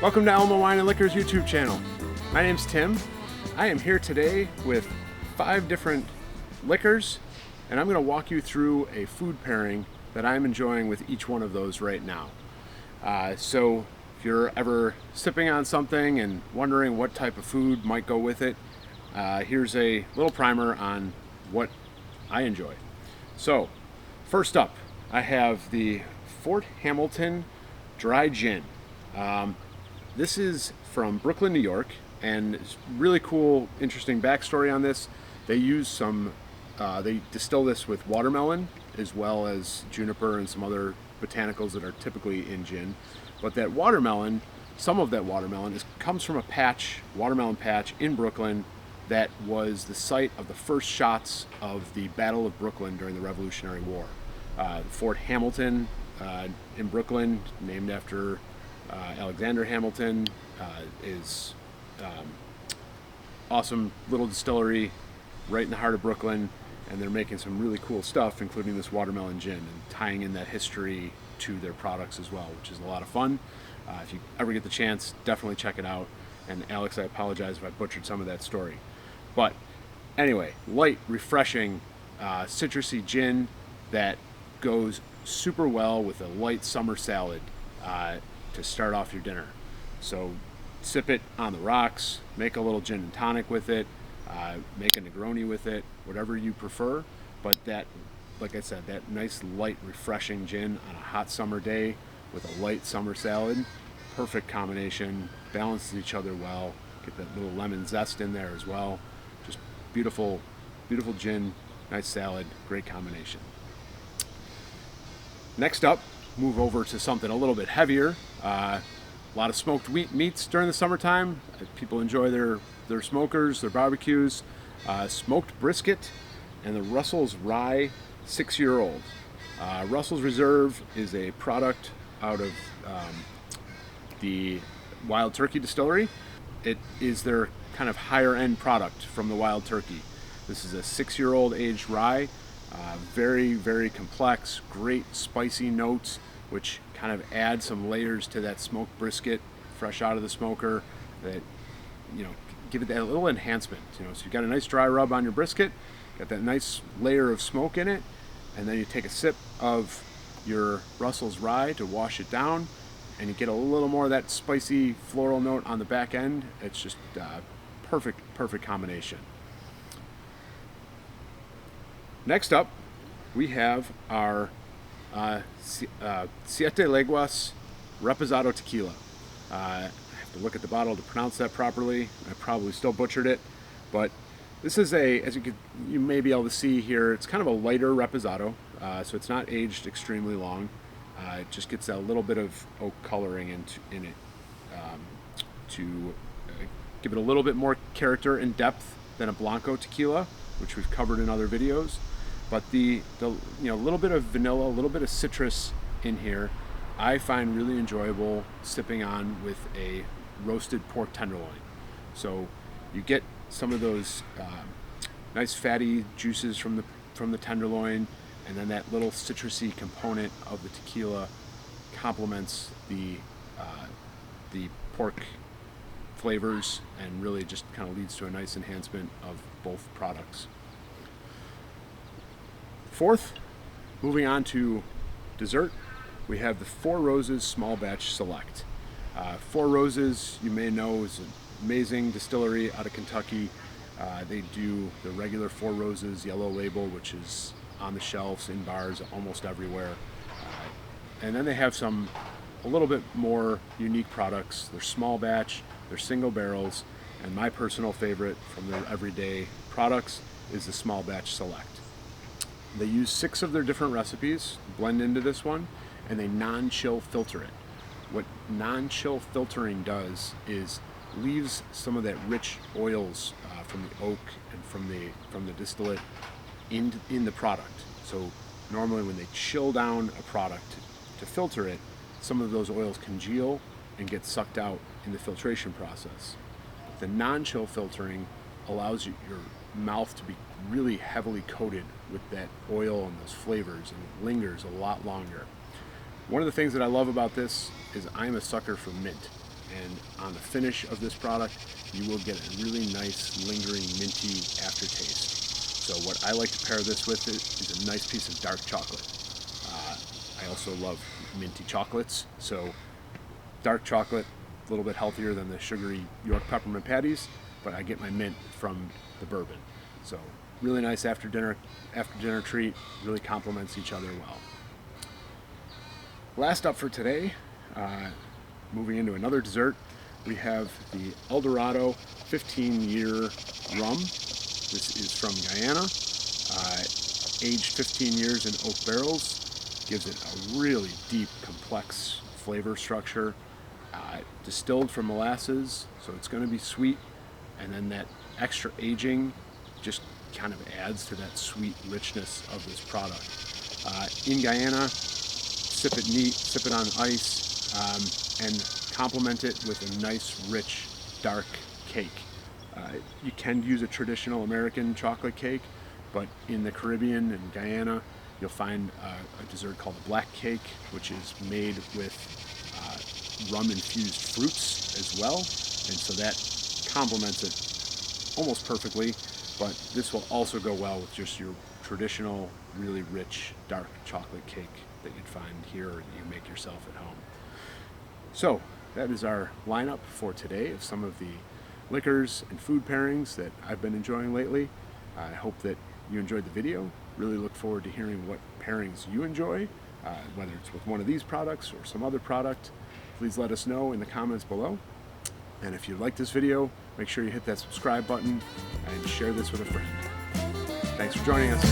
Welcome to Elma Wine Liquor's YouTube channel. My name's Tim. I am here today with 5 different liquors, and I'm going to walk you through a food pairing that I'm enjoying with each one of those right now. So if you're ever sipping on something and wondering what type of food might go with it, here's a little primer on what I enjoy. So first up, I have the Fort Hamilton Dry Gin. This is from Brooklyn, New York, and it's really cool, interesting backstory on this. They use some, they distill this with watermelon as well as juniper and some other botanicals that are typically in gin. But that watermelon, some of that watermelon comes from a watermelon patch in Brooklyn that was the site of the first shots of the Battle of Brooklyn during the Revolutionary War. Fort Hamilton in Brooklyn, named after Alexander Hamilton, is awesome little distillery right in the heart of Brooklyn, and they're making some really cool stuff, including this watermelon gin, and tying in that history to their products as well, which is a lot of fun. If you ever get the chance, definitely check it out. And Alex, I apologize if I butchered some of that story. But anyway, light, refreshing, citrusy gin that goes super well with a light summer salad to start off your dinner. So sip it on the rocks, make a little gin and tonic with it, make a Negroni with it, whatever you prefer. But that, like I said, that nice light refreshing gin on a hot summer day with a light summer salad, perfect combination, balances each other well. Get that little lemon zest in there as well. Just beautiful, beautiful gin, nice salad, great combination. Next up, move over to something a little bit heavier. A lot of smoked meats during the summertime. People enjoy their smokers, their barbecues. Smoked brisket and the Russell's Rye 6-year-old. Russell's Reserve is a product out of the Wild Turkey Distillery. It is their kind of higher end product from the Wild Turkey. This is a 6-year-old aged rye. Very, very complex, great spicy notes, which kind of add some layers to that smoked brisket fresh out of the smoker that, you know, give it that little enhancement. So you've got a nice dry rub on your brisket, got that nice layer of smoke in it, and then you take a sip of your Russell's Rye to wash it down, and you get a little more of that spicy floral note on the back end. It's just perfect combination. Next up, we have our Siete Leguas Reposado Tequila. I have to look at the bottle to pronounce that properly. I probably still butchered it, but this is as you may be able to see here, it's kind of a lighter Reposado, so it's not aged extremely long. It just gets that little bit of oak coloring in it to give it a little bit more character and depth than a Blanco tequila, which we've covered in other videos. But the little bit of vanilla, a little bit of citrus in here, I find really enjoyable sipping on with a roasted pork tenderloin. So you get some of those nice fatty juices from the tenderloin, and then that little citrusy component of the tequila complements the pork flavors and really just kind of leads to a nice enhancement of both products. Fourth, moving on to dessert, we have the Four Roses Small Batch Select. Four Roses, you may know, is an amazing distillery out of Kentucky. They do the regular Four Roses yellow label, which is on the shelves in bars almost everywhere. And then they have a little bit more unique products. They're small batch, they're single barrels, and my personal favorite from their everyday products is the Small Batch Select. They use 6 of their different recipes, blend into this one, and they non-chill filter it. What non-chill filtering does is leaves some of that rich oils from the oak and from the distillate in the product. So normally when they chill down a product to filter it, some of those oils congeal and get sucked out in the filtration process. The non-chill filtering allows your mouth to be really heavily coated with that oil and those flavors, and it lingers a lot longer. One of the things that I love about this is I'm a sucker for mint, and on the finish of this product, you will get a really nice lingering minty aftertaste. So what I like to pair this with is a nice piece of dark chocolate. I also love minty chocolates, so dark chocolate, a little bit healthier than the sugary York peppermint patties, but I get my mint from the bourbon. So really nice after dinner treat, really complements each other well. Last up for today, moving into another dessert, we have the Eldorado 15-year rum. This is from Guyana, aged 15 years in oak barrels. Gives it a really deep, complex flavor structure. Distilled from molasses, so it's going to be sweet, and then that extra aging just kind of adds to that sweet richness of this product. In Guyana, sip it neat, sip it on ice, and complement it with a nice, rich, dark cake. You can use a traditional American chocolate cake, but in the Caribbean and Guyana, you'll find a dessert called a black cake, which is made with rum-infused fruits as well, and so that complements it almost perfectly, but this will also go well with just your traditional, really rich, dark chocolate cake that you'd find here or that you make yourself at home. So that is our lineup for today of some of the liquors and food pairings that I've been enjoying lately. I hope that you enjoyed the video. Really look forward to hearing what pairings you enjoy, whether it's with one of these products or some other product. Please let us know in the comments below. And if you like this video, make sure you hit that subscribe button and share this with a friend. Thanks for joining us.